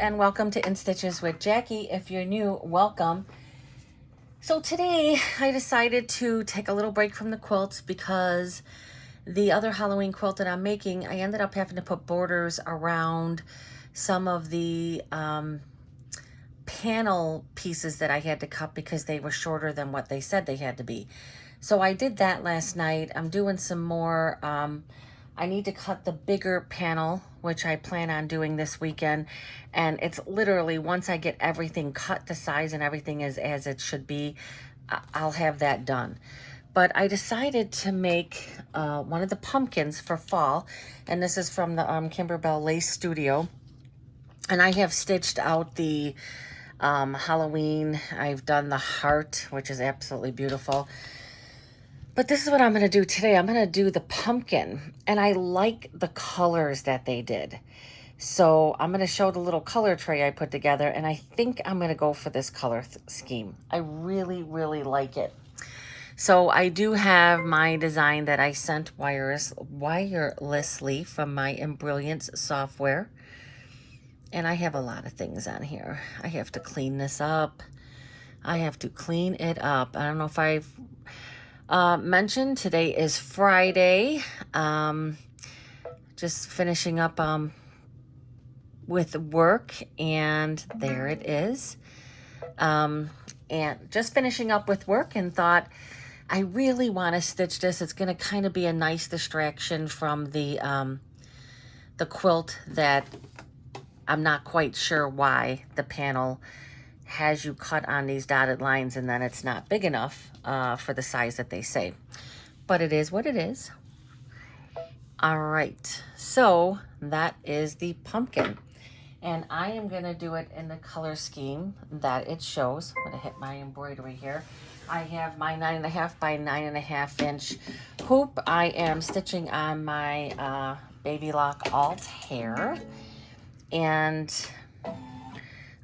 and welcome to In Stitches with Jackie. If you're new, welcome. So today I decided to take a little break from the quilts because the other Halloween quilt that I'm making, I ended up having to put borders around some of the panel pieces that I had to cut because they were shorter than what they said they had to be. So I did that last night. I'm doing some more. I need to cut the bigger panel, which I plan on doing this weekend. And it's literally, once I get everything cut to size and everything is as it should be, I'll have that done. But I decided to make one of the pumpkins for fall. And this is from the Kimberbell Lace Studio. And I have stitched out the Halloween. I've done the heart, which is absolutely beautiful. But this is what I'm going to do today. I'm going to do the pumpkin, and I like the colors that they did. So I'm going to show the little color tray I put together, and I think I'm going to go for this color scheme. I really, really like it. So I do have my design that I sent wirelessly from my Embroidery software. And I have a lot of things on here. I have to clean this up. I have to clean it up. I don't know if I've mentioned today is Friday. Just finishing up with work, and there it is. And just finishing up with work, and thought I really want to stitch this. It's going to kind of be a nice distraction from the quilt that I'm not quite sure why the panel has you cut on these dotted lines and then it's not big enough for the size that they say. But it is what it is. All right, so that is the pumpkin. And I am gonna do it in the color scheme that it shows. I'm gonna hit my embroidery here. I have my 9.5 by 9.5 inch hoop. I am stitching on my Baby Lock Altair. And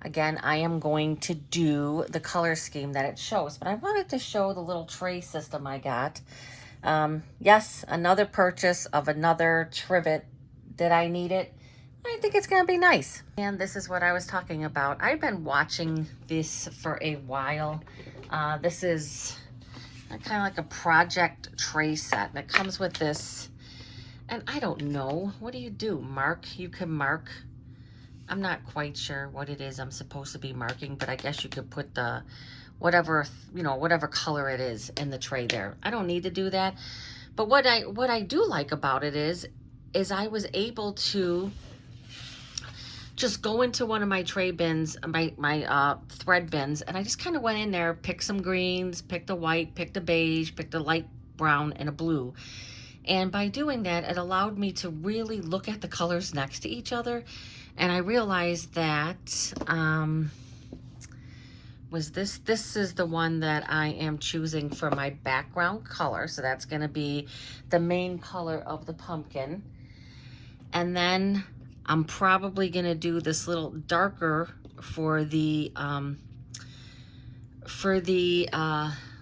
again, I am going to do the color scheme that it shows, but I wanted to show the little tray system I got. Yes, another purchase of another trivet. Did I need it? I think it's gonna be nice. And this is what I was talking about. I've been watching this for a while. This is kind of like a project tray set, and it comes with this, and I don't know, what do you do? Mark? You can mark. I'm not quite sure what it is I'm supposed to be marking, but I guess you could put the whatever, whatever color it is in the tray there. I don't need to do that. But what I do like about it is I was able to just go into one of my tray bins, my thread bins, and I just kind of went in there, picked some greens, picked a white, picked a beige, picked a light brown, and a blue. And by doing that, it allowed me to really look at the colors next to each other. And I realized that, this is the one that I am choosing for my background color. So that's gonna be the main color of the pumpkin. And then I'm probably gonna do this little darker for the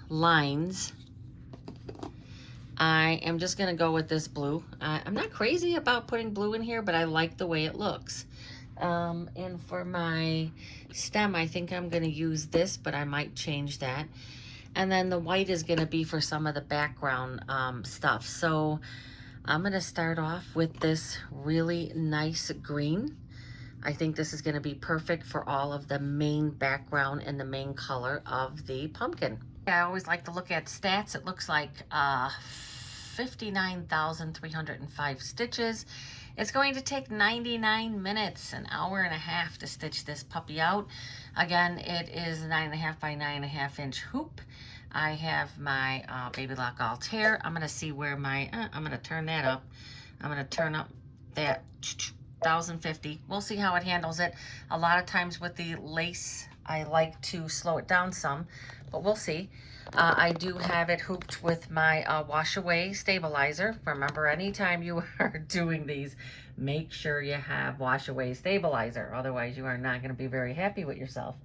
lines. I am just gonna go with this blue. I'm not crazy about putting blue in here, but I like the way it looks. And for my stem, I think I'm gonna use this, but I might change that. And then the white is gonna be for some of the background stuff. So I'm gonna start off with this really nice green. I think this is gonna be perfect for all of the main background and the main color of the pumpkin. I always like to look at stats. It looks like 59,305 stitches. It's going to take 99 minutes, an hour and a half to stitch this puppy out. Again, it is 9.5 by 9.5 inch hoop. I have my Baby Lock Altair. I'm gonna see where my, I'm gonna turn that up. I'm gonna turn up that 1050. We'll see how it handles it. A lot of times with the lace, I like to slow it down some, but we'll see. I do have it hooped with my wash away stabilizer. Remember, anytime you are doing these, make sure you have wash away stabilizer. Otherwise, you are not going to be very happy with yourself.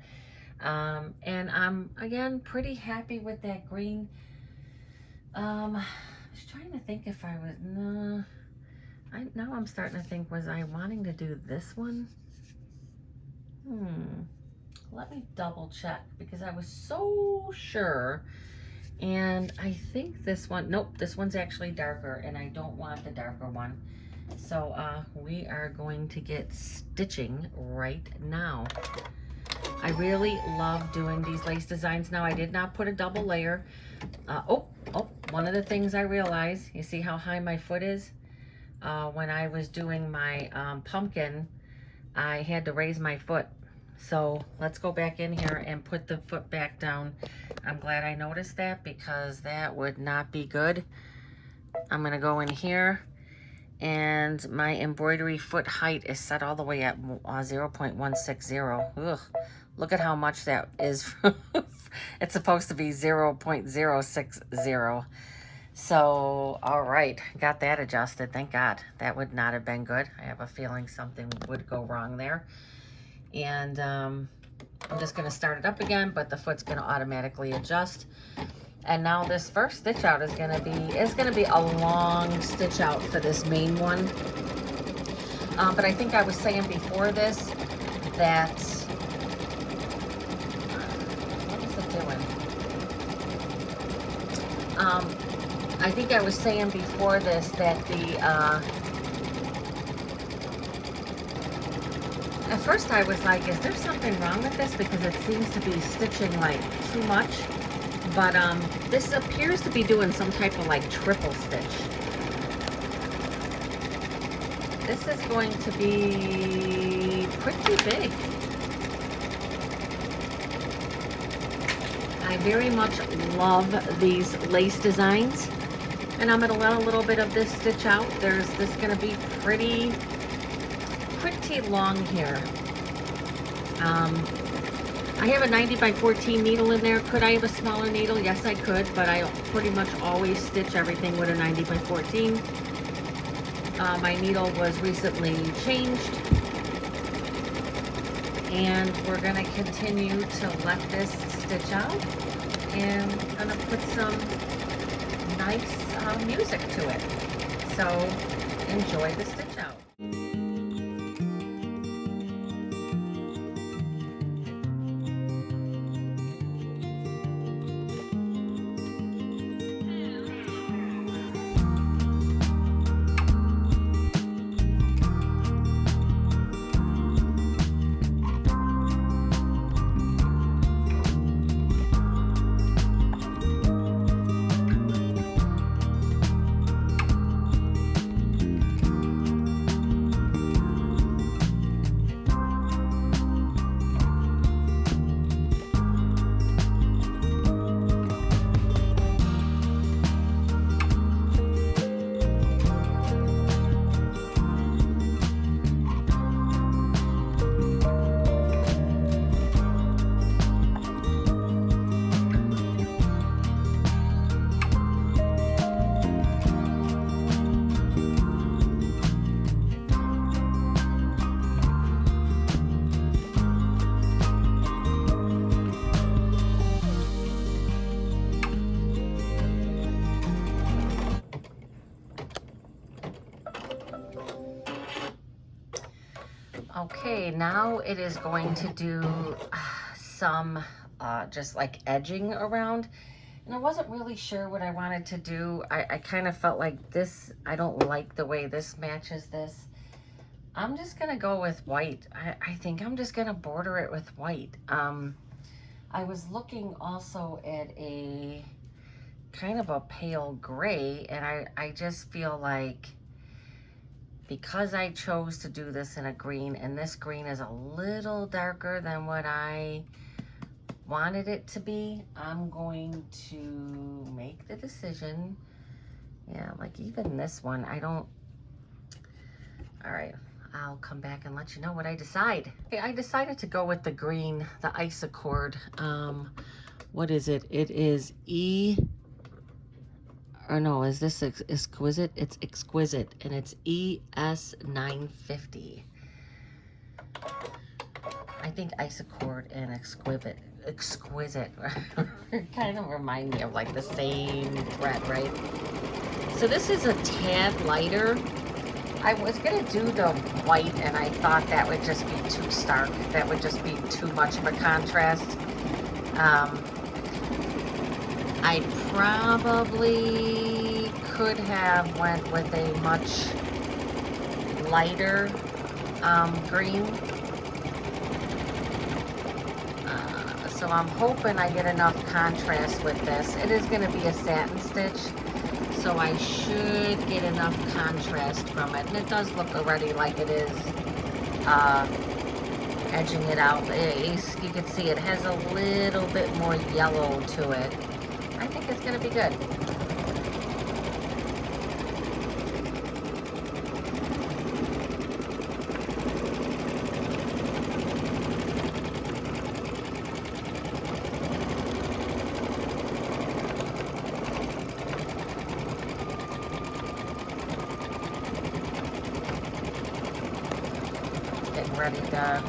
And I'm, again, pretty happy with that green. I was trying to think if I was, no. Now I'm starting to think, was I wanting to do this one? Let me double check because I was so sure. And I think this one, nope, this one's actually darker and I don't want the darker one. So we are going to get stitching right now. I really love doing these lace designs. Now I did not put a double layer. One of the things I realized, you see how high my foot is? When I was doing my pumpkin, I had to raise my foot. So let's go back in here and put the foot back down. I'm glad I noticed that because that would not be good. I'm gonna go in here and my embroidery foot height is set all the way at 0.160. Ugh, look at how much that is. It's supposed to be 0.060. So, all right, got that adjusted. Thank God. That would not have been good. I have a feeling something would go wrong there. And I'm just going to start it up again, but the foot's going to automatically adjust. And now this first stitch out is going to be a long stitch out for this main one. But I think I was saying before this that, what is it doing? I think I was saying before this that at first I was like, is there something wrong with this? Because it seems to be stitching like too much. But this appears to be doing some type of like triple stitch. This is going to be pretty big. I very much love these lace designs. And I'm going to let a little bit of this stitch out. There's this going to be pretty long here. I have a 90 by 14 needle in there. Could I have a smaller needle? Yes, I could, but I pretty much always stitch everything with a 90 by 14. My needle was recently changed, and we're going to continue to let this stitch out, and I'm going to put some nice music to it. So enjoy the stitch out. Okay, now it is going to do some just like edging around. And I wasn't really sure what I wanted to do. I kind of felt like this, I don't like the way this matches this. I'm just gonna go with white. I think I'm just gonna border it with white. I was looking also at a kind of a pale gray, and I just feel like because I chose to do this in a green, and this green is a little darker than what I wanted it to be, I'm going to make the decision. Yeah, like even this one, I don't, all right, I'll come back and let you know what I decide. Okay, I decided to go with the green, the Isacord. What is it? It is or no, is this exquisite? It's exquisite, and it's ES950. I think Isacord and exquisite kind of remind me of like the same thread, right? So this is a tad lighter I was gonna do the white, and I thought that would just be too stark. That would just be too much of a contrast. I probably could have went with a much lighter green. So I'm hoping I get enough contrast with this. It is going to be a satin stitch, so I should get enough contrast from it. And it does look already like it is edging it out. You can see it has a little bit more yellow to it. I think it's going to be good. Getting ready to,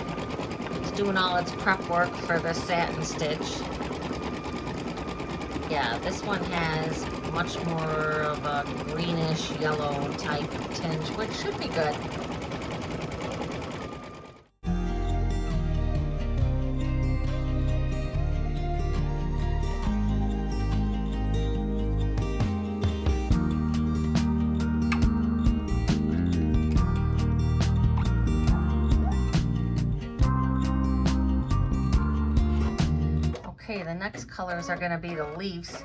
it's doing all its prep work for the satin stitch. Yeah, this one has much more of a greenish yellow type tinge, which should be good. Okay, the next colors are going to be the leaves.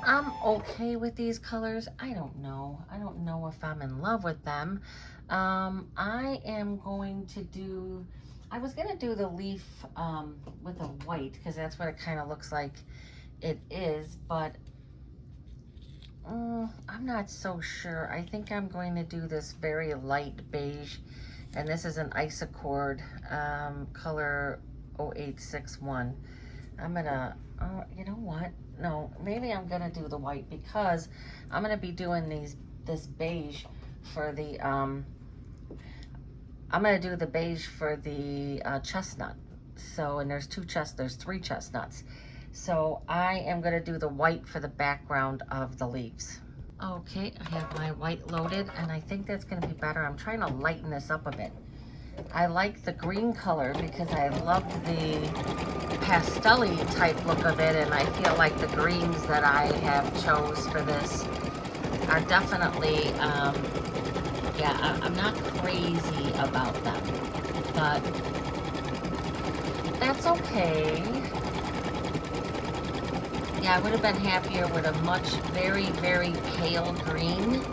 I'm okay with these colors. I don't know. I don't know if I'm in love with them. I am going to do, I was going to do the leaf with a white, because that's what it kind of looks like it is, but I'm not so sure. I think I'm going to do this very light beige, and this is an Isacord color 0861. I'm gonna, you know what? No, maybe I'm gonna do the white, because I'm gonna be doing this beige for the, I'm gonna do the beige for the chestnut. So, and there's three chestnuts. So I am gonna do the white for the background of the leaves. Okay, I have my white loaded, and I think that's gonna be better. I'm trying to lighten this up a bit. I like the green color because I love the pastel-y type look of it, and I feel like the greens that I have chose for this are definitely, yeah, I'm not crazy about them, but that's okay. Yeah, I would have been happier with a much very, very pale green.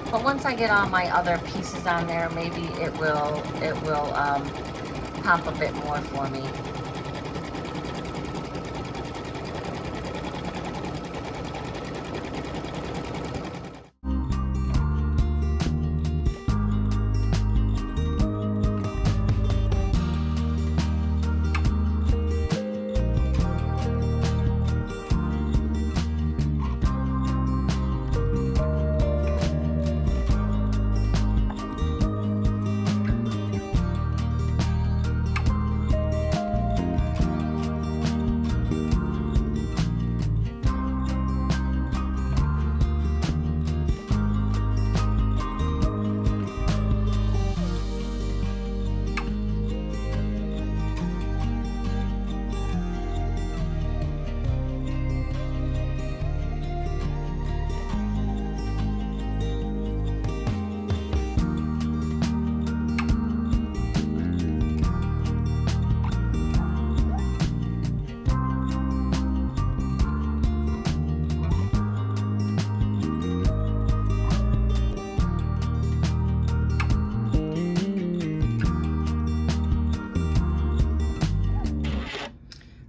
But once I get all my other pieces on there, maybe it will pop a bit more for me.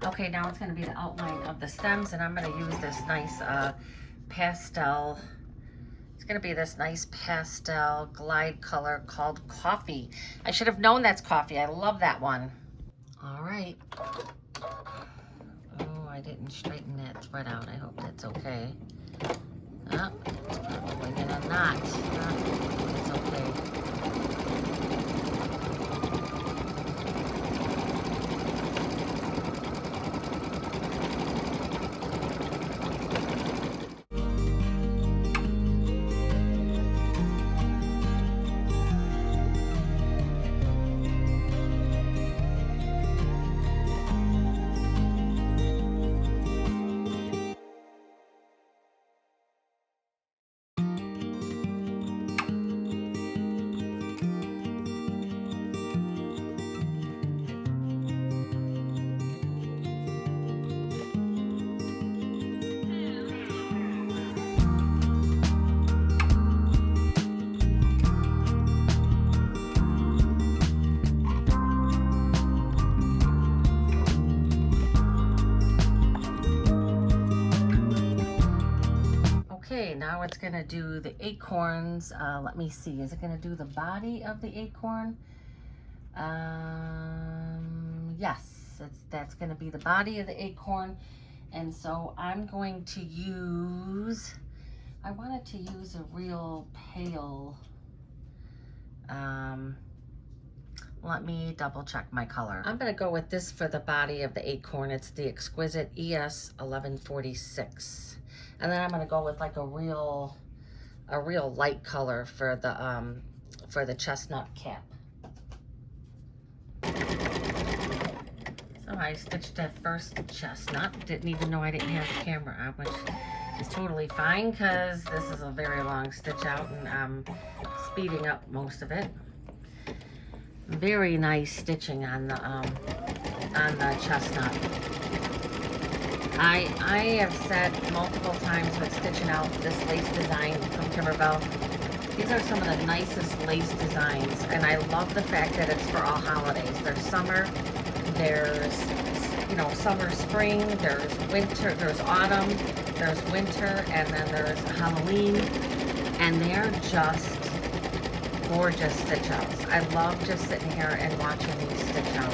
Okay, now it's going to be the outline of the stems, and I'm going to use this nice pastel. It's going to be this nice pastel glide color called Coffee. I should have known that's Coffee. I love that one. All right. Oh, I didn't straighten that thread out. I hope that's okay. Oh, it's probably going to not. It's okay. Okay, now it's gonna do the acorns. Let me see, is it gonna do the body of the acorn? Yes, that's gonna be the body of the acorn. And so I'm going to use, I wanted to use a real pale, let me double check my color. I'm gonna go with this for the body of the acorn. It's the Exquisite ES 1146. And then I'm gonna go with like a real light color for the chestnut cap. So I stitched that first chestnut. Didn't even know I didn't have the camera on, which is totally fine because this is a very long stitch out and I'm speeding up most of it. Very nice stitching on the chestnut. I have said multiple times with stitching out this lace design from Kimberbell, these are some of the nicest lace designs, and I love the fact that it's for all holidays. There's summer, there's, you know, summer, spring, there's winter, there's autumn, there's winter, and then there's Halloween, and they're just gorgeous stitch outs. I love just sitting here and watching these stitch out.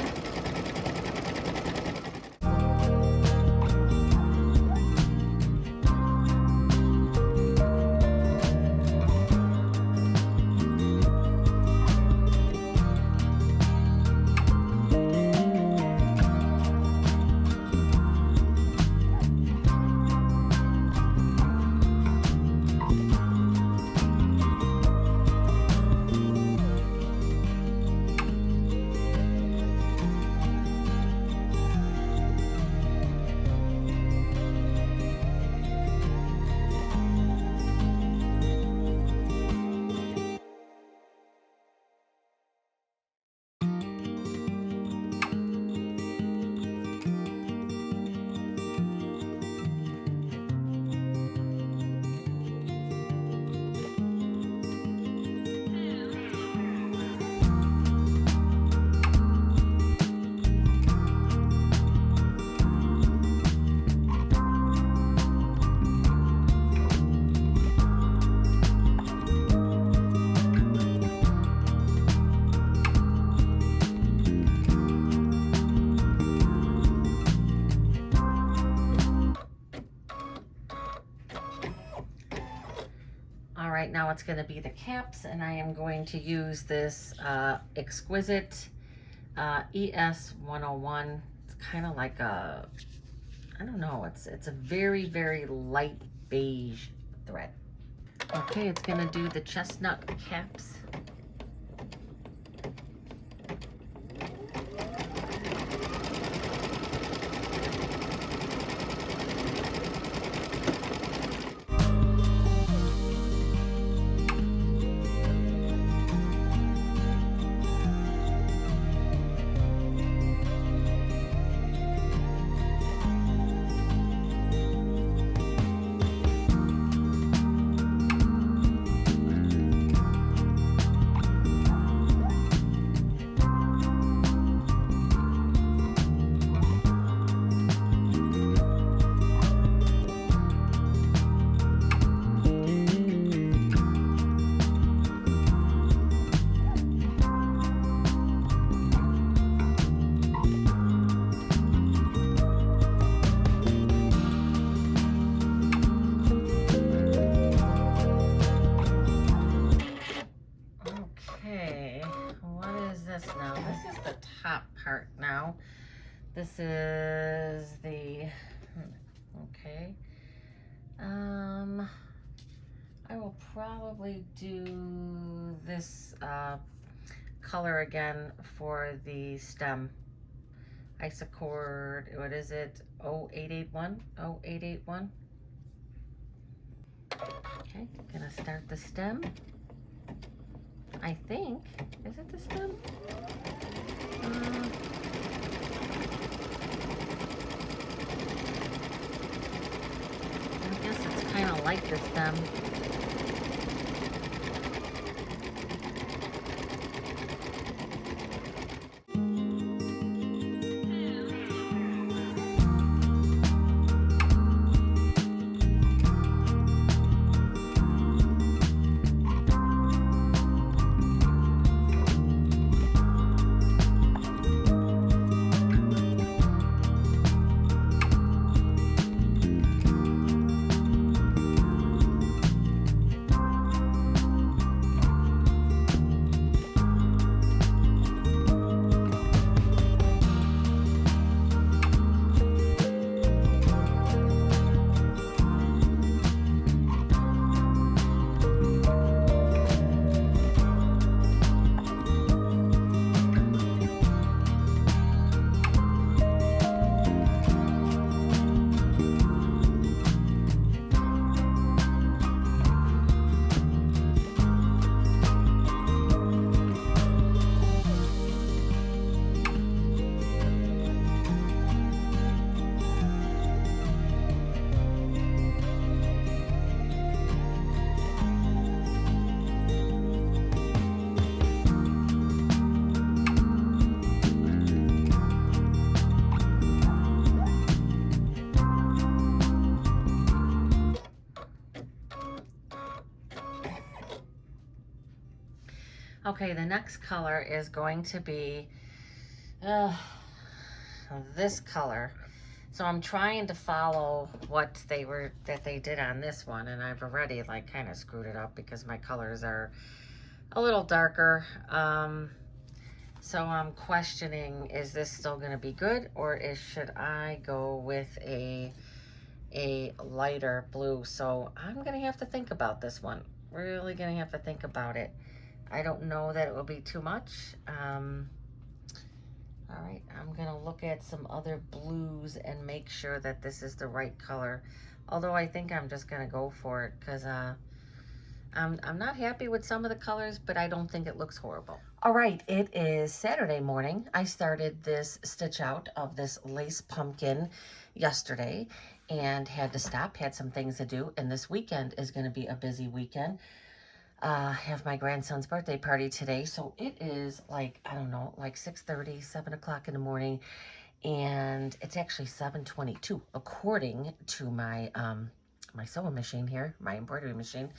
Right now it's going to be the caps, and I am going to use this Exquisite ES 101. It's kind of like a, I don't know, it's a very, very light beige thread. Okay, it's going to do the chestnut caps. Part now. This is the, okay. I will probably do this color again for the stem. Isocord, what is it? 0881? 0881. Okay, gonna start the stem. I think, is it the stem? I guess it's kind of like the stem. Okay, the next color is going to be uh, this color. So I'm trying to follow what they did on this one, and I've already like kind of screwed it up because my colors are a little darker. So I'm questioning, is this still going to be good, or should I go with a lighter blue? So I'm going to have to think about this one. Really going to have to think about it. I don't know that it will be too much. All right, I'm gonna look at some other blues and make sure that this is the right color. Although I think I'm just gonna go for it because I'm not happy with some of the colors, but I don't think it looks horrible. All right, it is Saturday morning. I started this stitch out of this lace pumpkin yesterday and had to stop, had some things to do, and this weekend is gonna be a busy weekend. Have my grandson's birthday party today, so it is like, I don't know, like 6:30, 7 o'clock in the morning, and it's actually 7:22 according to my my sewing machine here, my embroidery machine.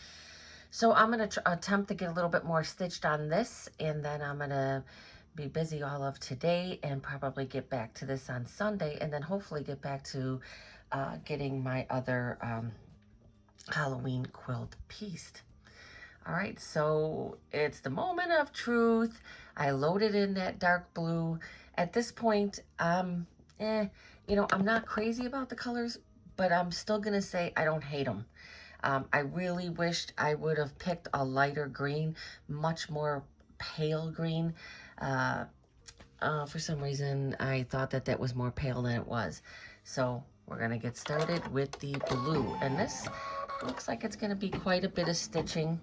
So I'm gonna attempt to get a little bit more stitched on this, and then I'm gonna be busy all of today and probably get back to this on Sunday, and then hopefully get back to getting my other Halloween quilt pieced. All right, so it's the moment of truth. I loaded in that dark blue. At this point, I'm not crazy about the colors, but I'm still gonna say I don't hate them. I really wished I would have picked a lighter green, much more pale green. For some reason, I thought that was more pale than it was. So we're gonna get started with the blue, and this looks like it's gonna be quite a bit of stitching.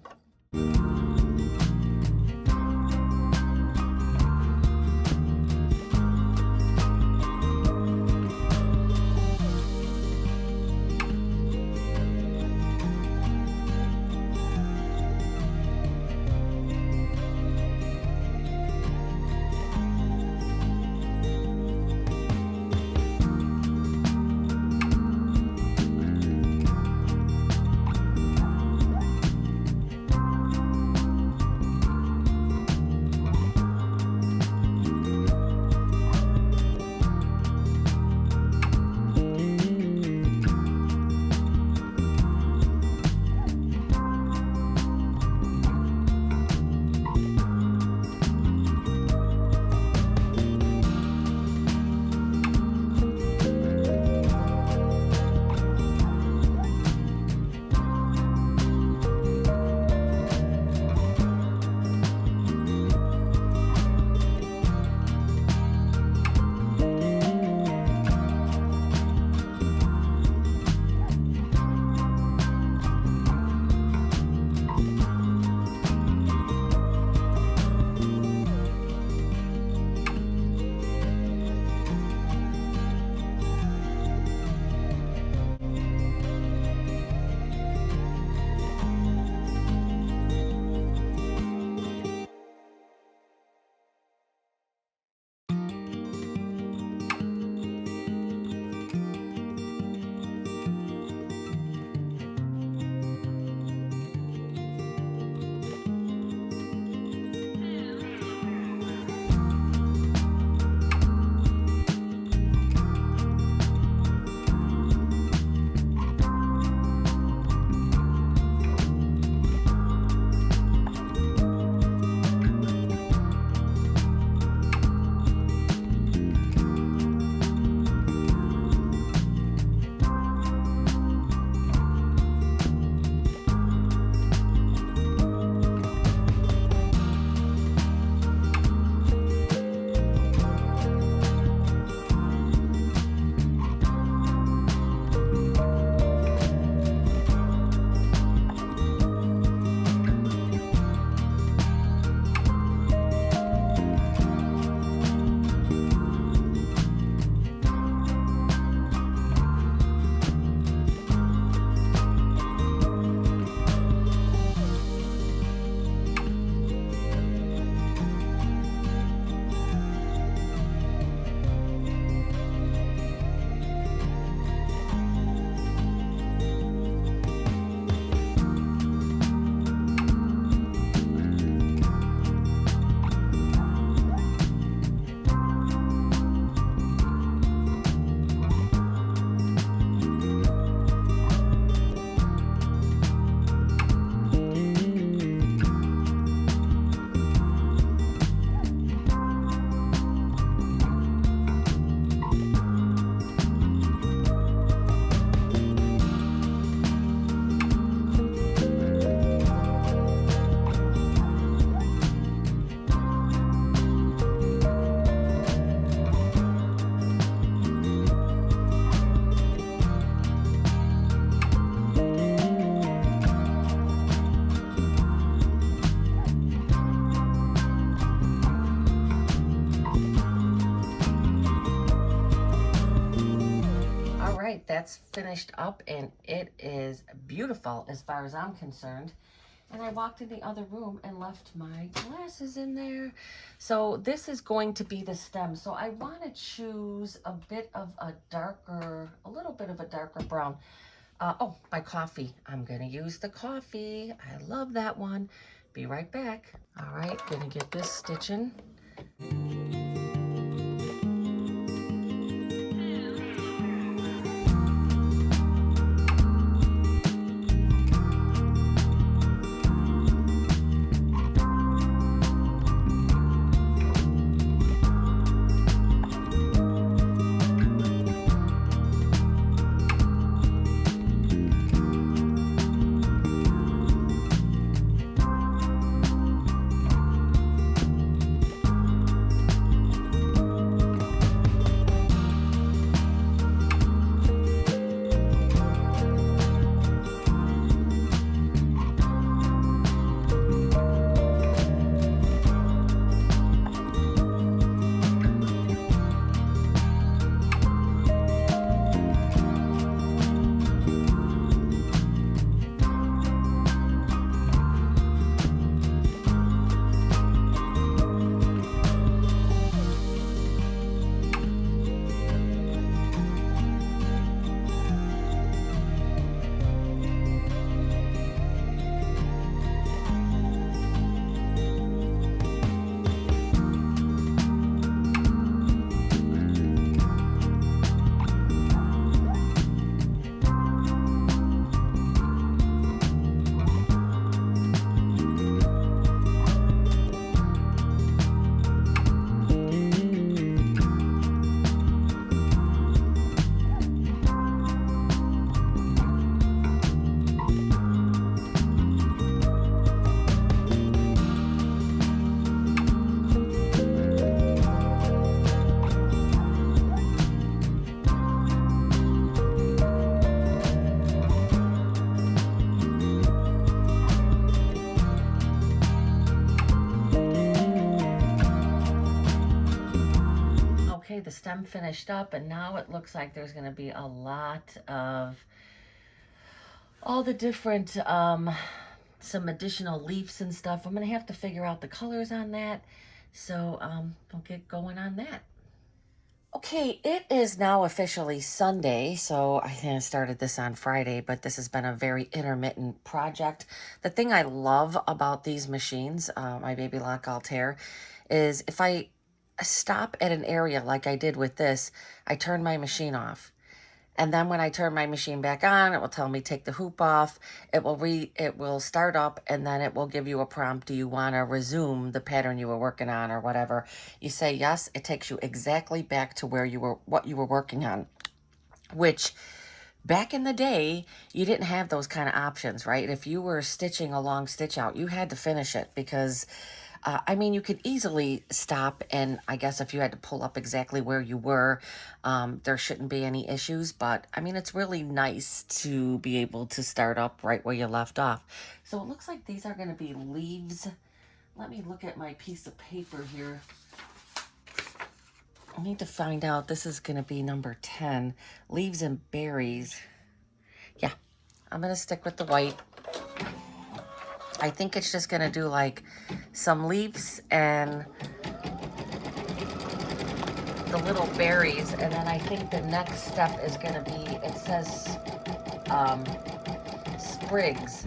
that's finished up and it is beautiful as far as I'm concerned. And I walked in the other room and left my glasses in there. So this is going to be the stem. So I want to choose a little bit of a darker brown. Oh, my coffee. I'm going to use the coffee. I love that one. Be right back. All right, gonna get this stitching. Okay, the stem finished up, and now it looks like there's going to be a lot of all the different, some additional leaves and stuff. I'm going to have to figure out the colors on that. So I'll get going on that. Okay, it is now officially Sunday, so I think I started this on Friday, but this has been a very intermittent project. The thing I love about these machines, my Baby Lock Altair, is if I stop at an area like I did with this, I turn my machine off. And then when I turn my machine back on, it will tell me take the hoop off. It will start up, and then it will give you a prompt. Do you want to resume the pattern you were working on or whatever? You say yes. It takes you exactly back to what you were working on, which back in the day, you didn't have those kind of options, right? If you were stitching a long stitch out, you had to finish it because I mean, you could easily stop, and I guess if you had to pull up exactly where you were, there shouldn't be any issues. But, I mean, it's really nice to be able to start up right where you left off. So it looks like these are going to be leaves. Let me look at my piece of paper here. I need to find out. This is going to be number 10, leaves and berries. Yeah, I'm going to stick with the white. I think it's just going to do like some leaves and the little berries. And then I think the next step is going to be, it says sprigs.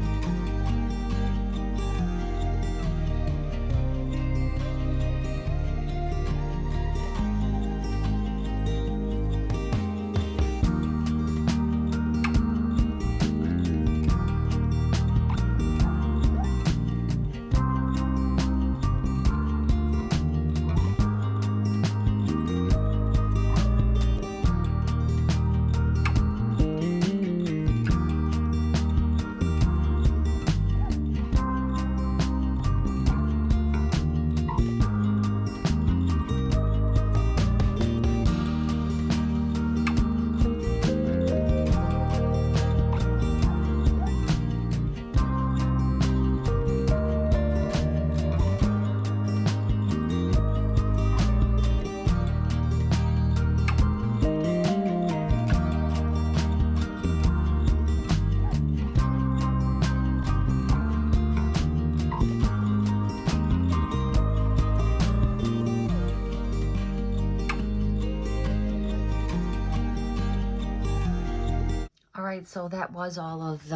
right, so that was all of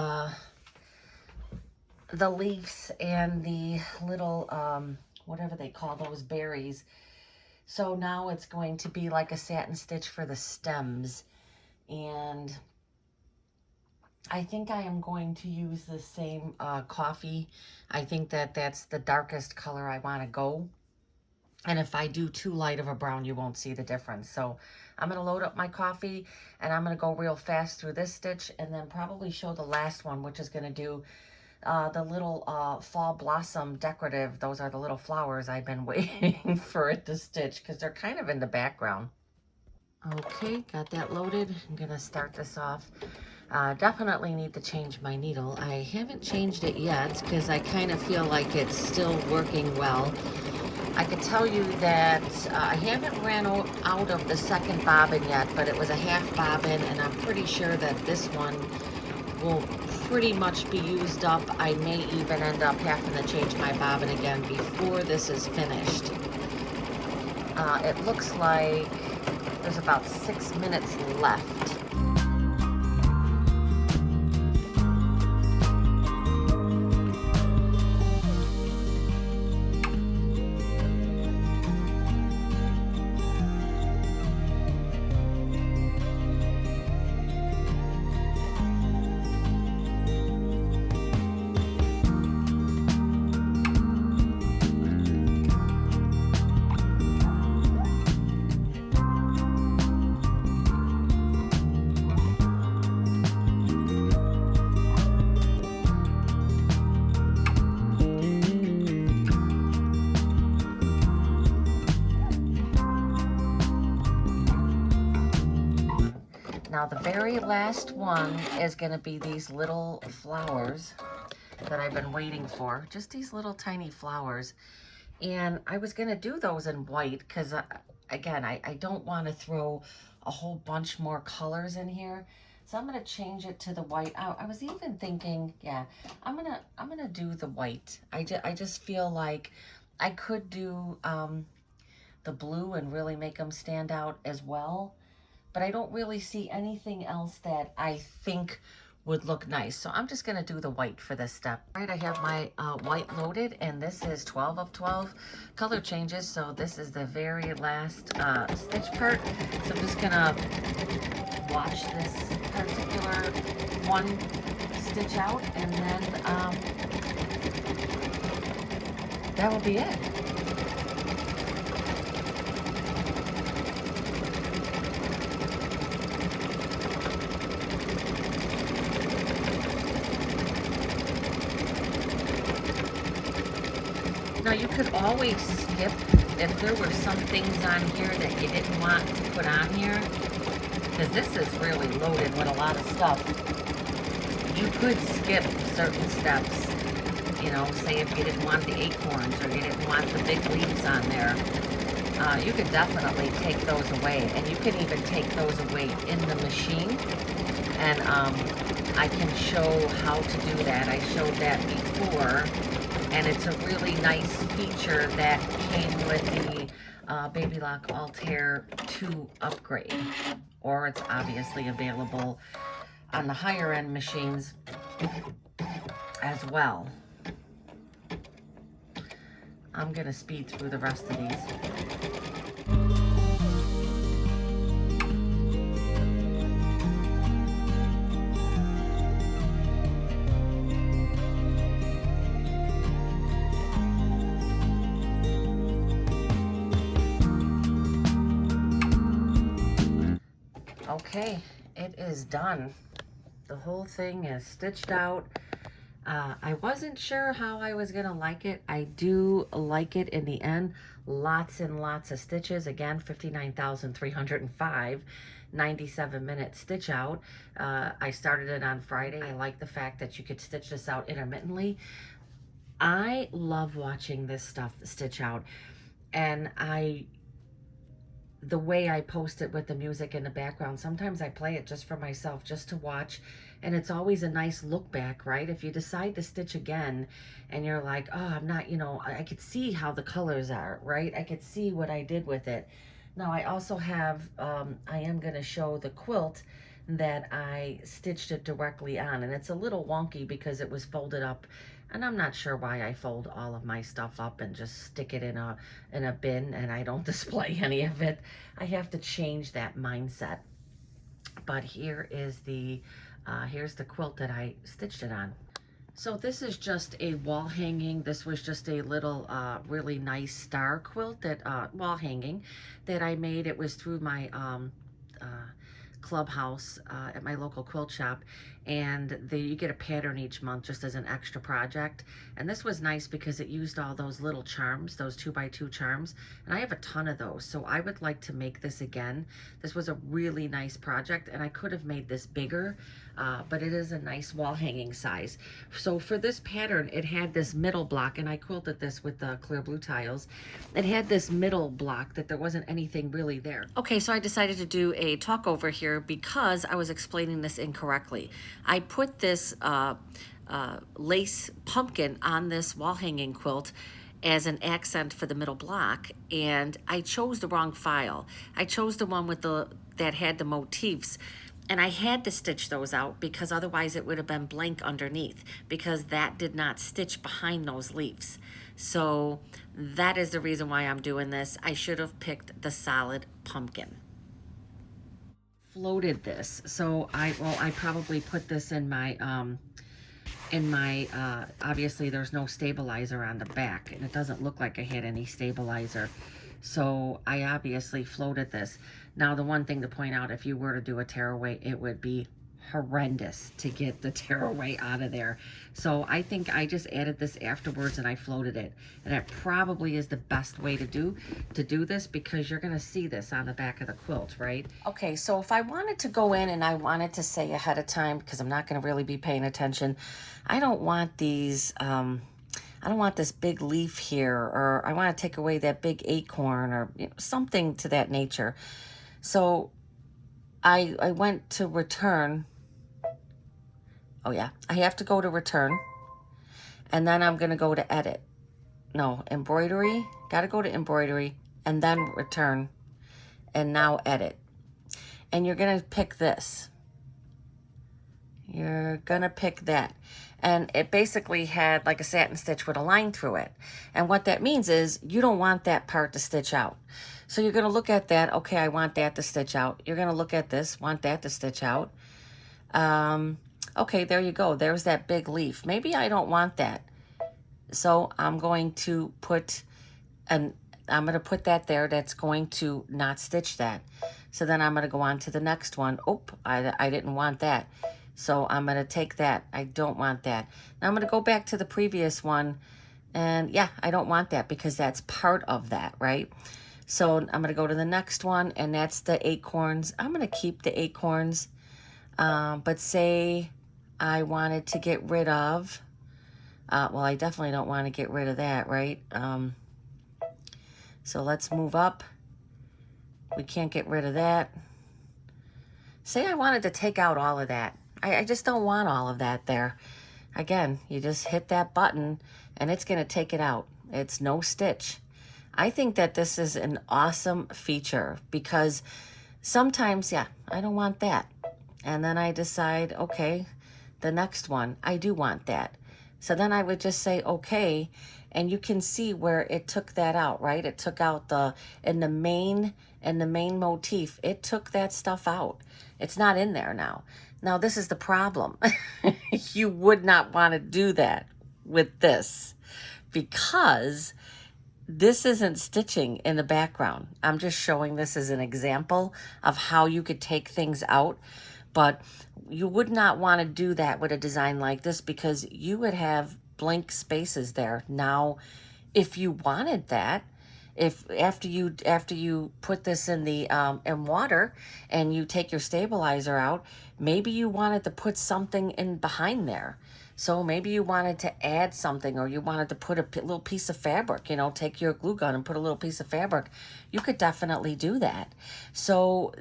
the leaves and the little, whatever they call those berries. So now it's going to be like a satin stitch for the stems. And I think I am going to use the same coffee. I think that that's the darkest color I want to go. And if I do too light of a brown, you won't see the difference. So I'm going to load up my coffee and I'm going to go real fast through this stitch and then probably show the last one, which is going to do the little fall blossom decorative. Those are the little flowers I've been waiting for it to stitch because they're kind of in the background. Okay, got that loaded. I'm gonna start this off. Definitely need to change my needle. I haven't changed it yet because I kind of feel like it's still working well. I could tell you that I haven't ran out of the second bobbin yet, but it was a half bobbin, and I'm pretty sure that this one will pretty much be used up. I may even end up having to change my bobbin again before this is finished. It looks like there's about 6 minutes left. Now the very last one is going to be these little flowers that I've been waiting for. Just these little tiny flowers. And I was going to do those in white because, again, I don't want to throw a whole bunch more colors in here. So I'm going to change it to the white. I was even thinking, yeah, I'm gonna do the white. I just feel like I could do the blue and really make them stand out as well. But I don't really see anything else that I think would look nice. So I'm just gonna do the white for this step. All right, I have my white loaded, and this is 12 of 12 color changes. So this is the very last stitch part. So I'm just gonna watch this particular one stitch out, and then that will be it. Now you could always skip if there were some things on here that you didn't want to put on here, because this is really loaded with a lot of stuff. You could skip certain steps, you know, say if you didn't want the acorns or you didn't want the big leaves on there. You could definitely take those away, and you can even take those away in the machine, and I can show how to do that. I showed that before. And it's a really nice feature that came with the Baby Lock Altair 2 upgrade. Or it's obviously available on the higher end machines as well. I'm gonna speed through the rest of these. Okay, it is done. The whole thing is stitched out. I wasn't sure how I was gonna like it. I do like it in the end. Lots and lots of stitches. Again, 59,305, 97-minute stitch out. I started it on Friday. I like the fact that you could stitch this out intermittently. I love watching this stuff stitch out, and the way I post it with the music in the background, sometimes I play it just for myself, just to watch, and it's always a nice look back, right? If you decide to stitch again and you're like, oh, I'm not, you know, I could see how the colors are, right? I could see what I did with it. Now I also have, I am going to show the quilt that I stitched it directly on, and it's a little wonky because it was folded up, and I'm not sure why I fold all of my stuff up and just stick it in a bin and I don't display any of it. I have to change that mindset. But here is here's the quilt that I stitched it on. So this is just a wall hanging. This was just a little really nice star quilt that wall hanging that I made. It was through my uh, clubhouse at my local quilt shop, and you get a pattern each month just as an extra project. And this was nice because it used all those little charms, those 2x2 charms, and I have a ton of those, so I would like to make this again. This was a really nice project, and I could have made this bigger, but it is a nice wall hanging size. So for this pattern, it had this middle block, and I quilted this with the clear blue tiles. It had this middle block that there wasn't anything really there. Okay, so I decided to do a talk over here because I was explaining this incorrectly. I put this lace pumpkin on this wall hanging quilt as an accent for the middle block, and I chose the wrong file. I chose the one with that had the motifs, and I had to stitch those out because otherwise it would have been blank underneath, because that did not stitch behind those leaves. So that is the reason why I'm doing this. I should have picked the solid pumpkin. Floated this, so I probably put this in my obviously there's no stabilizer on the back, and it doesn't look like I had any stabilizer, so I obviously floated this. Now the one thing to point out, if you were to do a tearaway, it would be horrendous to get the tearaway out of there. So I think I just added this afterwards and I floated it, and it probably is the best way to do this, because you're going to see this on the back of the quilt, right? Okay, so if I wanted to go in and I wanted to say ahead of time, because I'm not going to really be paying attention, I don't want these I don't want this big leaf here, or I want to take away that big acorn, or something to that nature. So I went to return. Oh yeah, I have to go to return, and then I'm gonna go to edit. No, embroidery, gotta go to embroidery, and then return, and now edit. And you're gonna pick this. You're gonna pick that. And it basically had like a satin stitch with a line through it. And what that means is you don't want that part to stitch out. So you're gonna look at that, okay, I want that to stitch out. You're gonna look at this, want that to stitch out. Okay, there you go. There's that big leaf. Maybe I don't want that. So I'm going to put that there. That's going to not stitch that. So then I'm going to go on to the next one. Oh, I didn't want that. So I'm going to take that. I don't want that. Now I'm going to go back to the previous one. And yeah, I don't want that because that's part of that, right? So I'm going to go to the next one, and that's the acorns. I'm going to keep the acorns. But say I wanted to get rid of, well, I definitely don't want to get rid of that, right? So let's move up. We can't get rid of that. Say I wanted to take out all of that. I just don't want all of that there. Again, you just hit that button and it's going to take it out. It's no stitch. I think that this is an awesome feature because sometimes, yeah, I don't want that. And then I decide, okay, the next one, I do want that. So then I would just say, okay, and you can see where it took that out, right? It took out in the main motif, it took that stuff out. It's not in there now. Now this is the problem. You would not want to do that with this because this isn't stitching in the background. I'm just showing this as an example of how you could take things out. But you would not want to do that with a design like this because you would have blank spaces there. Now, if you wanted that, if after you put this in water and you take your stabilizer out, maybe you wanted to put something in behind there. So maybe you wanted to add something, or you wanted to put a little piece of fabric, take your glue gun and put a little piece of fabric. You could definitely do that. So,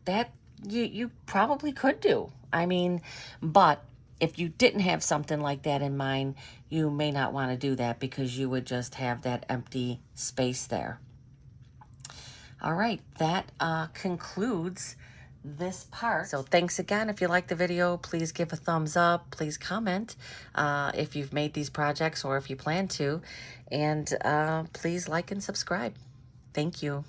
that you probably could do. I mean, but if you didn't have something like that in mind, you may not want to do that because you would just have that empty space there. All right, that concludes this part. So thanks again. If you like the video, please give a thumbs up. Please comment if you've made these projects or if you plan to. And please like and subscribe. Thank you.